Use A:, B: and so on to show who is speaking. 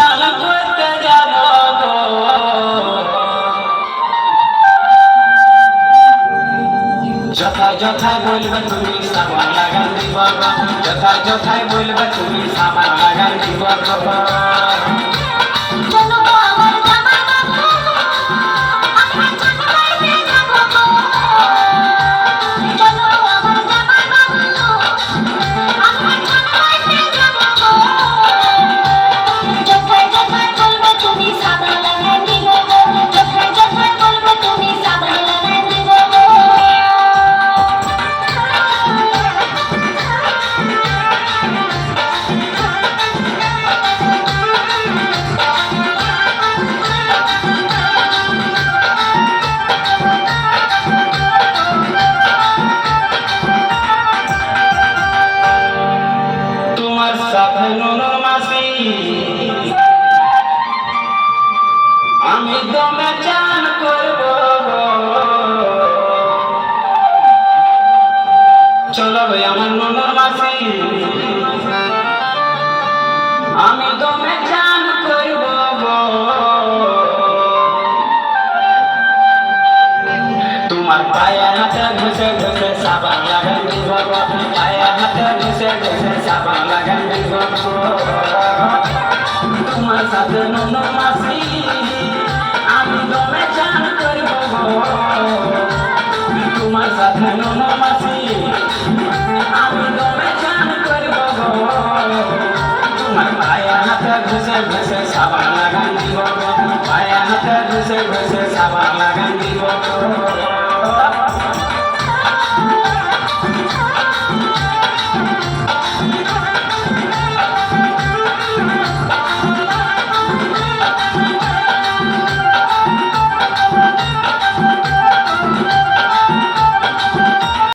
A: চাল করতে যাব গো, যথায় যথায় বলবে তুমি সাবান লাগান দিব গো, যথায় যথায় বলবে তুমি সাবান লাগান দিব গো। আমি দমে চান করব, চলো ভাই আমার ননর মাসি, আমি দমে চান করব গো, তোমার পায়ে হাতে ঘষে ঘষে সাবান লাগান দিব গো, পায়ে হাতে ঘষে ঘষে সাবান লাগান দিব গো। তোমার সাথে ননর মাসি আমি দমে চান করব গো, তোমার সাথে ননর মাসি আমি দমে চান করব গো, তোমার পায়ে হাতে ঘষে ঘষে সাবান লাগান দিব গো, পায়ে হাতে ঘষে ঘষে সাবান লাগান দিব গো।